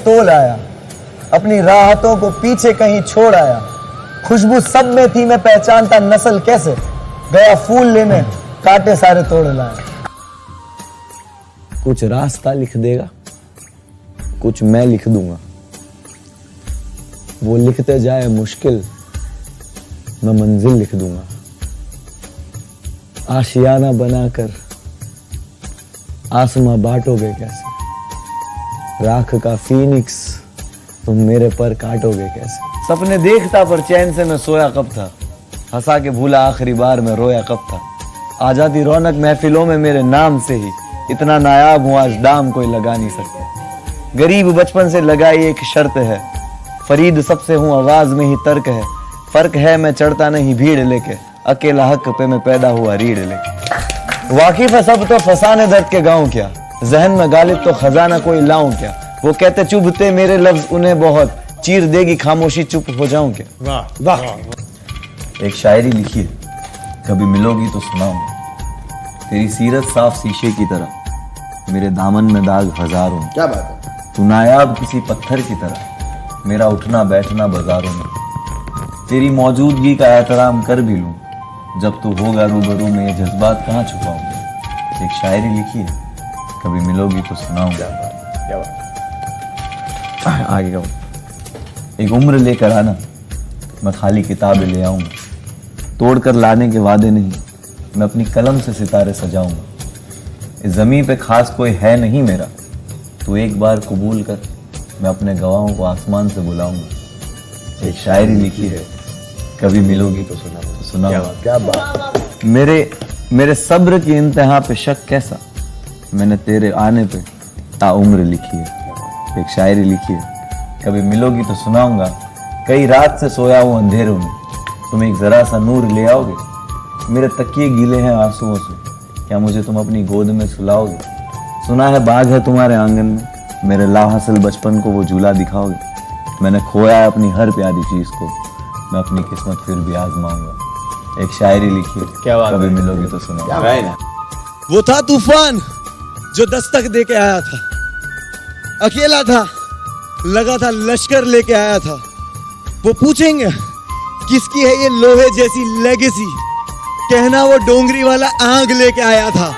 तोल आया, अपनी राहतों को पीछे कहीं छोड़ आया। खुशबू सब में थी, मैं पहचानता नस्ल कैसे। गया फूल लेने, कांटे सारे तोड़ लाया। कुछ रास्ता लिख देगा, कुछ मैं लिख दूंगा। वो लिखते जाए मुश्किल, मैं मंजिल लिख दूंगा। आशियाना बनाकर आसमां बांटोगे कैसे? राख का फीनिक्स तुम मेरे पर काटोगे कैसे? सपने देखता पर चैन से मैं सोया कब था, हंसा के भूला आखिरी बार मैं रोया कब था। आ जाती रौनक महफिलों में मेरे नाम से ही, इतना नायाब हूं आज दाम कोई लगा नहीं सकता। गरीब बचपन से लगाई एक शर्त है, फरीद सबसे हूं आवाज में ही तर्क है। फर्क है मैं चढ़ता नहीं भीड़ लेके, अकेला हक पे मैं पैदा हुआ रीढ़ लेके। वाकिफ है सब तो फसाने दर्द के गाँव क्या, जहन में गालिब तो खजाना कोई लाऊं क्या। वो कहते चुभते मेरे लफ्ज उन्हें बहुत, चीर देगी खामोशी चुप हो जाऊं क्या। वाह वाह। एक शायरी लिखी है, कभी मिलोगी तो सुनाऊंगा। तेरी सीरत साफ शीशे की तरह, मेरे दामन में दाग हजारों। क्या बात है। तू नायाब किसी पत्थर की तरह, मेरा उठना बैठना बाजारों में। तेरी मौजूदगी का एहतराम कर भी लूं, जब तू होगा रूबरू में ये जज्बात कहाँ छुपाऊंगा। एक शायरी लिखी है, कभी मिलोगी तो सुनाऊंगा। क्या बात। आगे का एक उम्र लेकर आना, मैं खाली किताबें ले आऊंगा। तोड़कर लाने के वादे नहीं, मैं अपनी कलम से सितारे सजाऊंगा। इस जमीन पे खास कोई है नहीं मेरा, तू एक बार कबूल कर, मैं अपने गवाहों को आसमान से बुलाऊंगा। एक शायरी लिखी है, कभी मिलोगी तो सुनाऊंगा। क्या बात। मेरे सब्र की इंतहा पे शक कैसा, मैंने तेरे आने पे ताउम्र लिखी है। एक शायरी लिखी है, कभी मिलोगी तो सुनाऊंगा। कई रात से सोया हूं अंधेरों में, तुम एक जरा सा नूर ले आओगे। मेरे तकिए गीले हैं आंसुओं से, क्या मुझे तुम अपनी गोद में सुलाओगे। सुना है बाग है तुम्हारे आंगन में, मेरे लाहासिल बचपन को वो झूला दिखाओगे। मैंने खोया है अपनी हर प्यारी चीज को, मैं अपनी किस्मत फिर भी आजमाऊंगा। एक शायरी लिखी है, क्या बात कभी है। मिलोगी तो सुनाऊंगा। वो था तूफान जो दस्तक दे के आया था, अकेला था, लगा था लश्कर लेके आया था। वो पूछेंगे किसकी है ये लोहे जैसी लेगेसी, कहना वो डोंगरी वाला आग लेके आया था।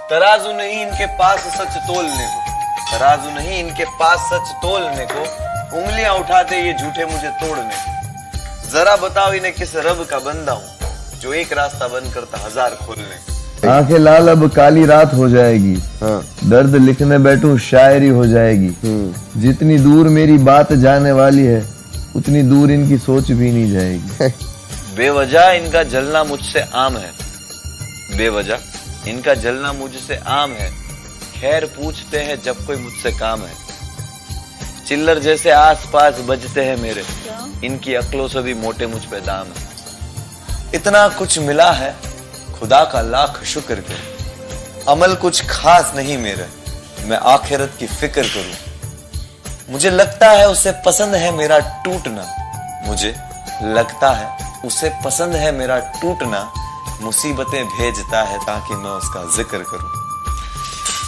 तराजू नहीं इनके पास सच तोलने को, तराजू नहीं इनके पास सच तोलने को, उंगलियां उठाते ये झूठे मुझे तोड़ने को। जरा बताओ इन्हें किस रब का बंदा हूं, जो एक रास्ता बंद करता हजार खोलने। आंखें लाल अब काली रात हो जाएगी, दर्द लिखने बैठूं शायरी हो जाएगी। जितनी दूर मेरी बात जाने वाली है, उतनी दूर इनकी सोच भी नहीं जाएगी। बेवजह इनका जलना मुझसे आम है, बेवजह इनका जलना मुझसे आम है। खैर पूछते हैं जब कोई मुझसे काम है। चिल्लर जैसे आसपास बजते हैं मेरे, इनकी अक्लों से भी मोटे मुझ पे दाम है। इतना कुछ मिला है खुदा का लाख शुक्र कर, अमल कुछ खास नहीं मेरे, मैं आखिरत की फिक्र करूं। मुझे लगता है उसे पसंद है मेरा टूटना, मुझे लगता है उसे पसंद है मेरा टूटना। मुसीबतें भेजता है ताकि मैं उसका जिक्र करूं।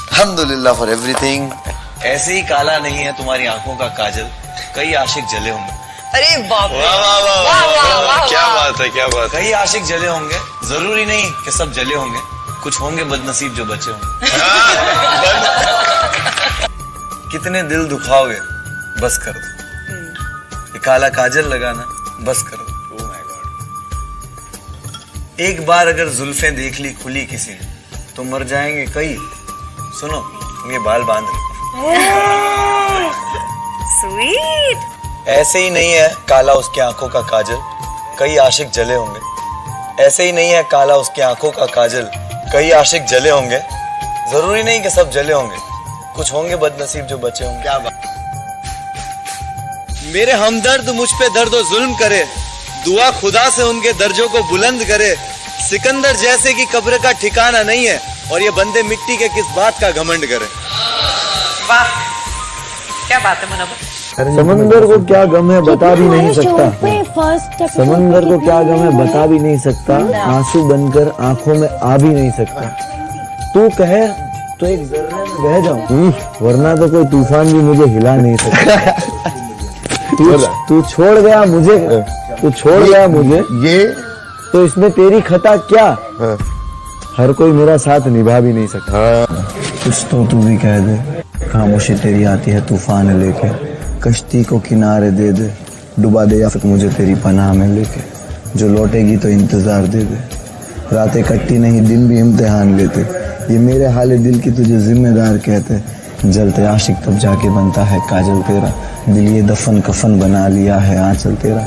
अल्हम्दुलिल्लाह फॉर एवरीथिंग। ऐसे ही काला नहीं है तुम्हारी आंखों का काजल, कई आशिक जले होंगे। अरे बाप रे, वाह वाह वाह वाह, वाह, वाह, क्या वाह। बात है, क्या बात है। कई आशिक जले होंगे, जरूरी नहीं कि सब जले होंगे, कुछ होंगे बदनसीब जो बचे होंगे। कितने दिल दुखाओगे, बस कर दो। ये काला काजल लगाना बस कर दो। Oh my God. एक बार अगर जुल्फें देख ली खुली किसी ने, तो मर जाएंगे कई। सुनो तुम ये बाल बांध लो। स्वीट। ऐसे ही नहीं है काला उसकी आंखों का काजल, कई आशिक जले होंगे। ऐसे ही नहीं है काला उसकी आंखों का काजल, कई आशिक जले होंगे। जरूरी नहीं कि सब जले होंगे, कुछ होंगे बदनसीब जो बचे होंगे। क्या बात। मेरे हमदर्द मुझ पे दर्द और जुल्म करे, दुआ खुदा से उनके दर्जों को बुलंद करे। सिकंदर जैसे की कब्र का ठिकाना नहीं है, और ये बंदे मिट्टी के किस बात का घमंड करे। वाह, क्या बात है मुनव्वर। समंदर को क्या गम है बता भी नहीं सकता, समंदर को क्या गम है बता भी नहीं सकता, आंसू बनकर आंखों में आ भी नहीं सकता। तू कहे तो एक जर्रे में बह जाऊं, वरना तो कोई तूफान भी मुझे हिला नहीं सकता। तू छोड़ गया मुझे, ये तो इसमें तेरी खता क्या? हर कोई मेरा साथ निभा भी नहीं सकता। कुछ तो तू भी कह दे, खामोशी तेरी आती है तूफान लेके, कश्ती को किनारे दे दे, डुबा दे या फिर मुझे तेरी पनाह में लेके, जो लौटेगी तो इंतजार दे दे, रातें कटती नहीं दिन भी इम्तिहान लेते, ये मेरे हाले दिल की तुझे जिम्मेदार कहते, जलते आशिक तब जाके बनता है काजल तेरा, दिल ये दफन कफन बना लिया है आंचल तेरा,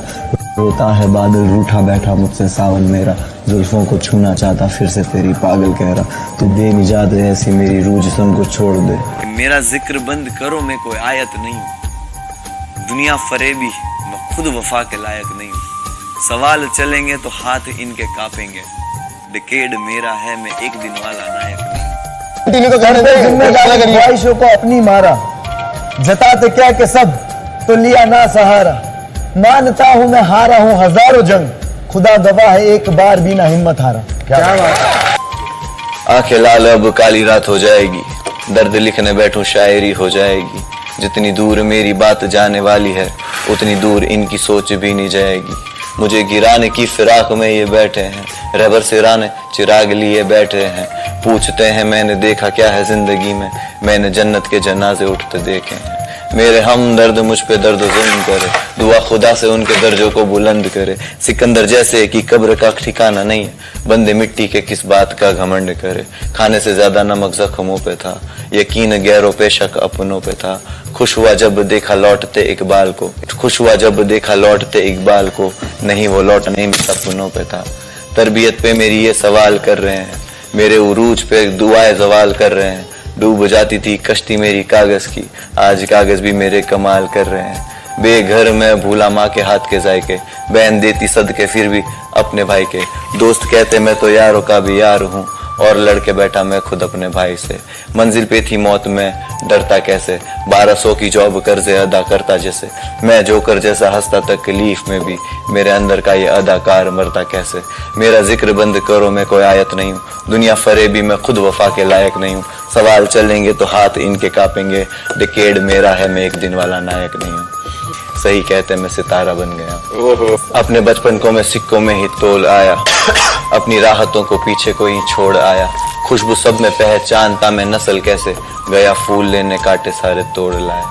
रोता है बादल रूठा बैठा मुझसे सावन मेरा, जुल्फों को छूना चाहता फिर से तेरी पागल कह रहा, तू बेनिजात है ऐसी मेरी रूह जिस्म को छोड़ दे। मेरा जिक्र बंद करो, मैं कोई आयत नहीं हूँ, दुनिया फरेबी, मैं खुद वफा के लायक नहीं हूँ, सवाल चलेंगे तो हाथ इनके कांपेंगे, डिकेड मेरा है, मैं एक दिन वाला नायक नहीं। ख्वाहिशों को अपनी मारा, जताते क्या के सब तो लिया ना सहारा, मानता हूं मैं हारा हूं हजारों जंग, खुदा गवाह है एक बार भी ना हिम्मत हारा। क्या बात। आंखें लाल अब काली रात हो जाएगी, दर्द लिखने बैठूं शायरी हो जाएगी, जितनी दूर मेरी बात जाने वाली है उतनी दूर इनकी सोच भी नहीं जाएगी, मुझे गिराने की फिराक में ये बैठे हैं, रहबर सिराने चिराग लिए बैठे हैं, पूछते हैं मैंने देखा क्या है जिंदगी में, मैंने जन्नत के जनाजे उठते देखे हैं, मेरे हम दर्द मुझ पे दर्द जुल्म करे, दुआ खुदा से उनके दर्जों को बुलंद करे, सिकंदर जैसे कि कब्र का ठिकाना नहीं है, बंदे मिट्टी के किस बात का घमंड करे, खाने से ज्यादा नमक जख्मों पे था, यकीन गैरों पे शक अपनों पे था, खुश हुआ जब देखा लौटते इकबाल को, खुश हुआ जब देखा लौटते इकबाल को, नहीं वो लौटने में सपनों पे था, तरबियत पे मेरी ये सवाल कर रहे हैं, मेरे उरूज पे दुआएं जवाल कर रहे हैं, डूब जाती थी कश्ती मेरी कागज की, आज कागज भी मेरे कमाल कर रहे हैं, बेघर मैं भूला माँ के हाथ के जायके, बहन देती सदके फिर भी अपने भाई के, दोस्त कहते मैं तो यारों का भी यार हूँ, और लड़के बैठा मैं खुद अपने भाई से, मंजिल पे थी मौत में डरता कैसे, 1200 की जॉब कर्जे अदा करता जैसे, मैं जोकर जैसा हंसता तकलीफ में भी, मेरे अंदर का ये अदाकार मरता कैसे, मेरा जिक्र बंद करो मैं कोई आयत नहीं हूँ, दुनिया फरेबी मैं खुद वफा के लायक नहीं हूँ, सवाल चलेंगे तो हाथ इनके कांपेंगे, डिकेड मेरा है मैं एक दिन वाला नायक नहीं हूँ, सही कहते मैं सितारा बन गया, अपने बचपन को मैं सिक्कों में ही तोल आया, अपनी राहतों को पीछे को ही छोड़ आया, खुशबू सब में पहचानता मैं नस्ल कैसे, गया फूल लेने काटे सारे तोड़ लाया,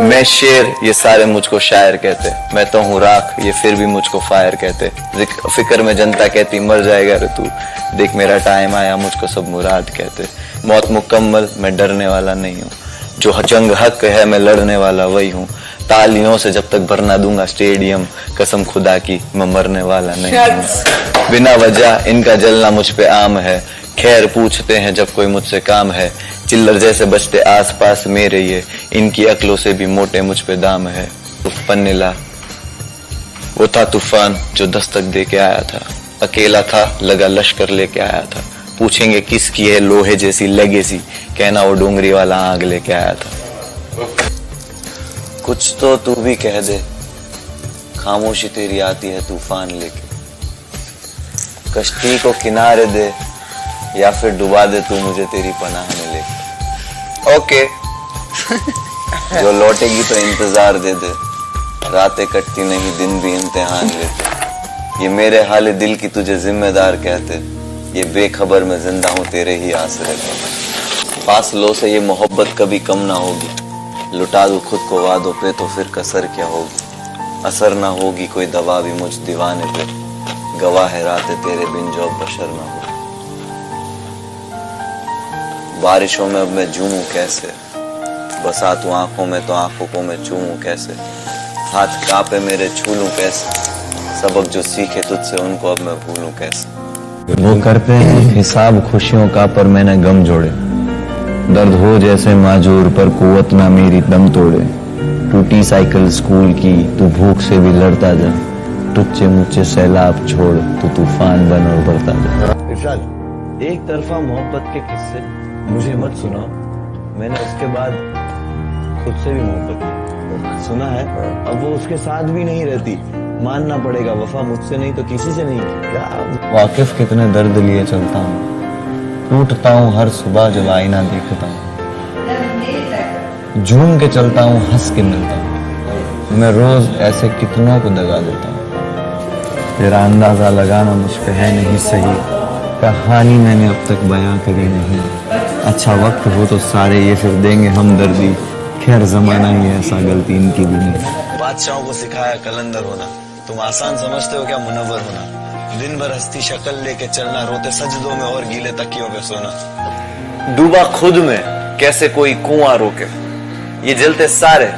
मैं शेर ये सारे मुझको शायर कहते, मैं तो हूँ राख ये फिर भी मुझको फायर कहते, फिक्र में जनता कहती मर जाएगा रे तू, देख मेरा टाइम आया मुझको सब मुराद कहते, मौत मुकम्मल मैं डरने वाला नहीं हूँ, जो जंग हक है मैं लड़ने वाला वही हूँ, तालियों से जब तक भरना दूंगा स्टेडियम, कसम खुदा की मैं मरने वाला नहीं हूँ, बिना वजह इनका जलना मुझ पे आम है, खैर पूछते हैं जब कोई मुझसे काम है, चिल्लर जैसे बचते आसपास मेरे ये, इनकी अक्लों से भी मोटे मुझ पे दाम है, पन्नीला वो था तूफान जो दस्तक दे के आया था, अकेला था लगा लश्कर लेके आया था, पूछेंगे किसकी है लोहे जैसी लेगेसी, कहना वो डोंगरी वाला आग लेके आया था, कुछ तो तू भी कह दे, खामोशी तेरी आती है तूफान लेके, कश्ती को किनारे दे या फिर डुबा दे तू मुझे तेरी पनाह में लेके, ओके जो लौटेगी तो इंतजार दे दे, रातें कटती नहीं दिन भी इम्तिहान लेते, ये मेरे हाले दिल की तुझे जिम्मेदार कहते, ये बेखबर में जिंदा हूँ तेरे ही आसरे पे, फासलों से ये मोहब्बत कभी कम ना होगी, लुटा दूं खुद को वादों पे तो फिर कसर क्या होगी, असर ना होगी कोई दवा भी मुझ दीवाने पे, गवाह है रातें तेरे बिन जो बशर ना हो, बारिशों में अब मैं झूमूं कैसे, बसा तू आंखों में तो आंखों को मैं चूमूं कैसे, हाथ कांपे मेरे छू लूं कैसे, सबक जो सीखे तुझसे उनको अब मैं भूलूं कैसे, वो करते हैं हिसाब खुशियों का पर मैंने गम जोड़े, दर्द हो जैसे माजूर पर कुव्वत ना मेरी दम तोड़े, टूटी साइकिल स्कूल की तू भूख से भी लड़ता जा, टुच्चे मुच्चे सैलाब छोड़ तू तूफान बन और बढ़ता जा। इरशाद, एक तरफा मोहब्बत के किस्से मुझे मत सुनाओ, मैंने उसके बाद खुद से भी मोहब्बत की, सुना है अब वो उसके साथ भी नहीं रहती, मानना पड़ेगा वफा मुझसे नहीं तो किसी से नहीं, क्या वाकिफ कितने दर्द लिए चलता हूँ, टूटता हूँ हर सुबह जब आईना देखता हूँ, झूम के चलता हूँ, हंस के मिलता हूँ। मैं रोज ऐसे कितनों को दगा देता हूँ। तेरा अंदाजा लगाना मुझ पे है नहीं सही, कहानी मैंने अब तक बयां करी नहीं। अच्छा वक्त हो तो सारे ये फिर देंगे हमदर्दी, खैर जमाना ही ऐसा, गलती इनकी भी नहीं। बादशाहों को सिखाया कलंदर होना, तुम आसान समझते हो क्या मुनव्वर होना। दिन भर हस्ती शक्ल लेके चलना, रोते सजदों में और गीले तकियों पे सोना। डूबा खुद में कैसे कोई कुआं रोके, ये जलते सारे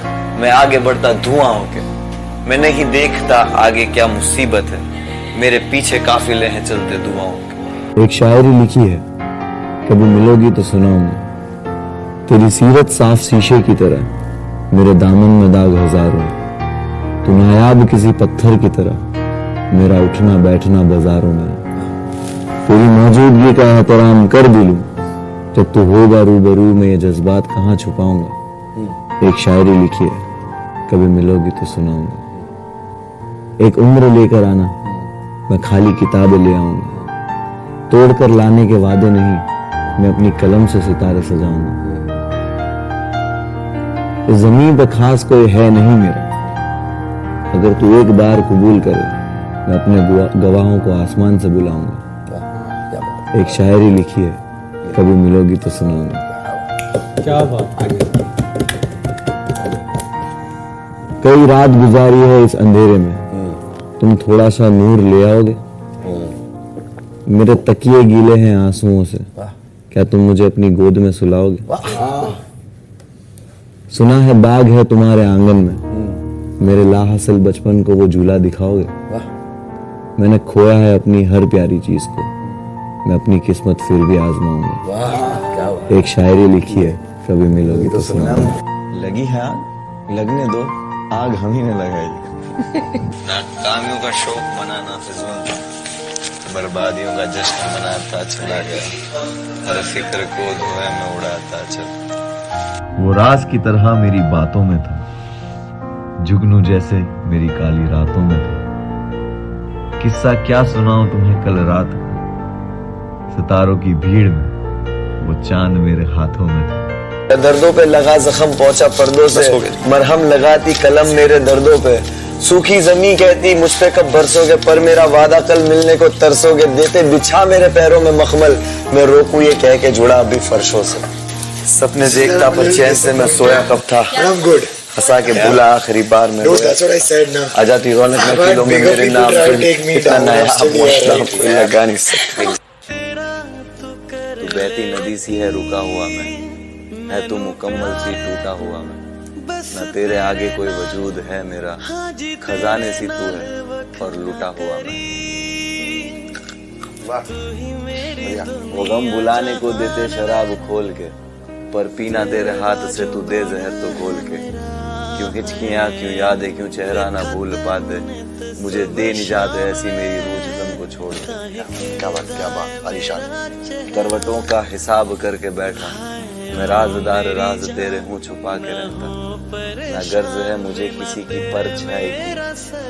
मैं आगे बढ़ता धुआं होके। मैं नहीं देखता आगे क्या मुसीबत है, मेरे पीछे काफिले हैं चलते दुआओं के। एक शायरी लिखी है, कभी मिलोगी तो सुनाऊंगा। तेरी सीरत साफ शीशे की तरह, मेरे दामन में दाग हजारों। तू नायाब किसी पत्थर की तरह, मेरा उठना बैठना बाजारों में। तेरी मौजूदगी का एहतराम कर भी लूं, जब तू होगा रूबरू में ये जज्बात कहाँ छुपाऊंगा। एक शायरी लिखी है, कभी मिलोगी तो सुनाऊंगा। एक उम्र लेकर आना, मैं खाली किताबें ले आऊंगा। तोड़कर लाने के वादे नहीं, मैं अपनी कलम से सितारे सजाऊंगा। इस जमीन पे खास कोई है नहीं मेरा, अगर तू एक बार कबूल करे, मैं अपने गवाहों को आसमान से बुलाऊंगा। एक शायरी लिखी है, कभी मिलोगी तो सुनाऊंगा। क्या बात। कई रात गुजारी है इस अंधेरे में, तुम थोड़ा सा नूर ले आओगे। मेरे तकिए गीले हैं आंसुओं से, क्या तुम मुझे अपनी गोद में सुलाओगे। सुना है बाग है तुम्हारे आंगन में, मेरे लाहासिल बचपन को वो झूला दिखाओगे। मैंने खोया है अपनी हर प्यारी चीज को, मैं अपनी किस्मत फिर भी आजमाऊंगा। एक शायरी लिखी है, कभी मिलोगी तो सुनाऊंगा। लगी है आग, लगने दो, आग हम ही ने लगाई। नाकामियों का शौक मनाना फिजूल, बर्बादियों का जश्न मनाता चला गया। हर फिक्र को धुएं में उड़ाता चला। वो राज की तरह मेरी बातों में था, जुगनू जैसे मेरी काली रातों में था। किस्सा क्या सुनाऊं तुम्हें कल रात को, सितारों की भीड़ में वो चांद मेरे हाथों में था। दर्दों पे लगा जख्म पहुंचा पर्दों से, मरहम लगाती कलम मेरे दर्दों पे। सूखी जमी कहती मुझ पे कब बरसोगे, पर मेरा वादा कल मिलने को तरसोगे। देते बिछा मेरे पैरों में मखमल, मैं रोकू ये कह के जुड़ा अभी फर्शों से। सपने देखता पर चैन से मैं सोया कब था, हंसा के भूला आखिरी बार में। आ जाती रौनक में किलों में मेरे नाम पे, इतना नया लगा नहीं सकती। तू बहती नदी सी है रुका हुआ मैं, है तू मुकम्मल सी टूटा हुआ मैं। न तेरे आगे कोई वजूद है मेरा, खजाने सी तू है और लुटा हुआ मैं। वो गम बुलाने को देते शराब खोल के, पर पीना तेरे हाथ से तू दे जहर तो घोल के। क्यों हिचकियां क्यों यादें क्यों चेहरा ना भूल पाते, मुझे दे निजात ऐसी मेरी रूह जिस्म को छोड़ के। क्या बात आलिशान। करवटों का हिसाब करके बैठा, मैं राजदार राज तेरे हूँ छुपा के रहता। ना गर्ज है मुझे किसी की परछाई की,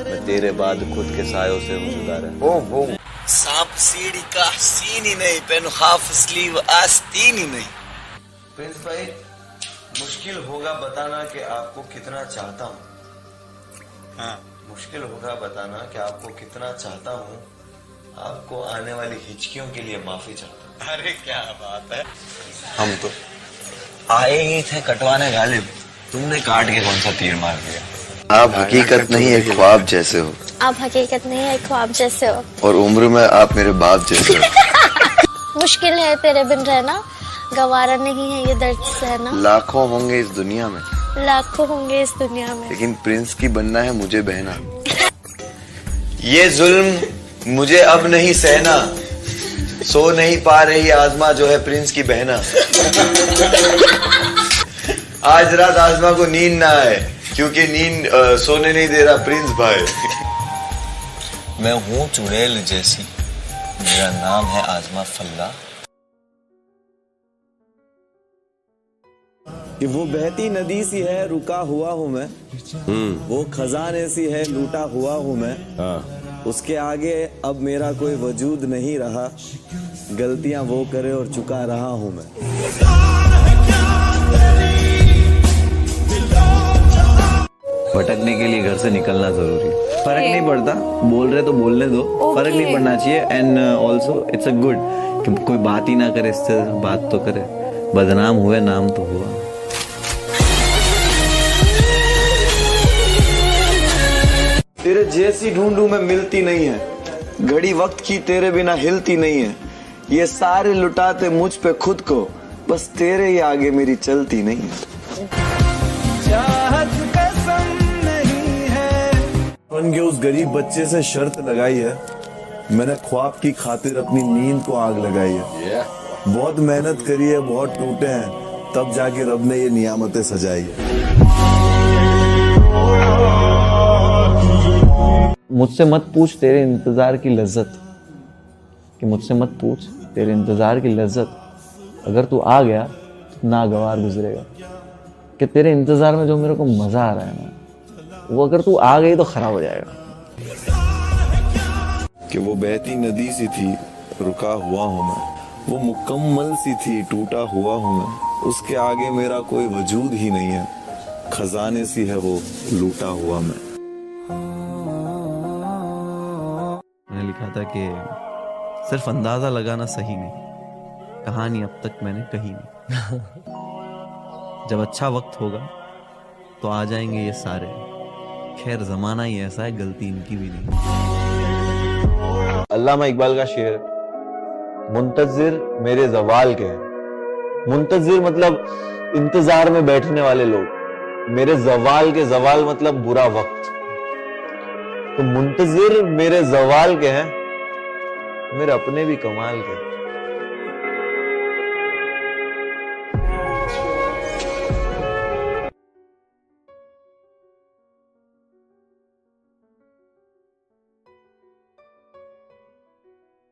मैं तेरे बाद खुद के सायों से हूँ जुदा रहता। सांप सीढ़ी का सीन ही नहीं, पेन हाफ स्लीव आस्तीन ही नहीं। प्रिंस भाई, मुश्किल होगा बताना कि आपको कितना चाहता हूँ। हाँ, मुश्किल होगा बताना कि आपको कितना चाहता हूँ। आपको आने वाली हिचकियों के लिए माफी चाहता हूँ। अरे क्या बात है। हम तो आए ही थे कटवाने गालिब, तुमने काट के कौन सा तीर मार दिया। आप हकीकत नहीं एक ख्वाब जैसे हो। आप हकीकत नहीं है ख्वाब जैसे हो, और उम्र में आप मेरे बाप जैसे हो। मुश्किल है तेरे बिन रहना, गवारा नहीं है ये दर्द सहना। लाखों होंगे इस दुनिया में, लाखों होंगे इस दुनिया में, लेकिन प्रिंस की बनना है मुझे बहना। ये जुल्म मुझे अब नहीं सहना, सो नहीं पा रही आजमा जो है प्रिंस की बहना। आज रात आजमा को नींद ना आए, क्योंकि नींद सोने नहीं दे रहा प्रिंस भाई। मैं हूँ चुड़ैल जैसी, मेरा नाम है आजमा फल्ला। कि वो बहती नदी सी है रुका हुआ हूँ मैं, वो खजाने सी है लूटा हुआ हूँ मैं। उसके आगे अब मेरा कोई वजूद नहीं रहा, गलतियां वो करे और चुका रहा हूं मैं। भटकने के लिए घर से निकलना जरूरी है। फर्क नहीं पड़ता, बोल रहे तो बोलने दो, फर्क नहीं पड़ना चाहिए। And also it's a good कि कोई बात ही ना करे, इससे बात तो करे। बदनाम हुए, नाम तो हुआ। तेरे जैसी ढूंढूं मैं मिलती नहीं है, घड़ी वक्त की तेरे बिना हिलती नहीं है। ये सारे लुटाते मुझ पे खुद को, बस तेरे ही आगे मेरी चलती नहीं है। बन के उस गरीब बच्चे से शर्त लगाई है, मैंने ख्वाब की खातिर अपनी नींद को आग लगाई है। बहुत मेहनत करी है, बहुत टूटे हैं, तब जाके रब ने ये नियामतें सजाई है। मुझसे मत पूछ तेरे इंतजार की लज्जत, कि मुझसे मत पूछ तेरे इंतजार की लज्जत। अगर तू आ गया तो नागवार गुजरेगा। कि तेरे इंतजार में जो मेरे को मजा आ रहा है ना, वो अगर तू आ गई तो खराब हो जाएगा। कि वो बहती नदी सी थी, रुका हुआ हूं मैं। वो मुकम्मल सी थी, टूटा हुआ हूं मैं। उसके आगे मेरा कोई वजूद ही नहीं है, खजाने सी है वो, लूटा हुआ मैं। मैंने लिखा था कि सिर्फ अंदाजा लगाना सही नहीं, कहानी अब तक मैंने कही नहीं। जब अच्छा वक्त होगा तो आ जाएंगे ये सारे। खैर जमाना ही ऐसा है, गलती इनकी भी नहीं। अल्लामा इकबाल का शेर, मुंतजिर मेरे जवाल के हैं। मुंतजिर मतलब इंतजार में बैठने वाले लोग, मेरे जवाल के, जवाल मतलब बुरा वक्त। तो मुंतजिर मेरे जवाल के हैं, मेरे अपने भी कमाल के।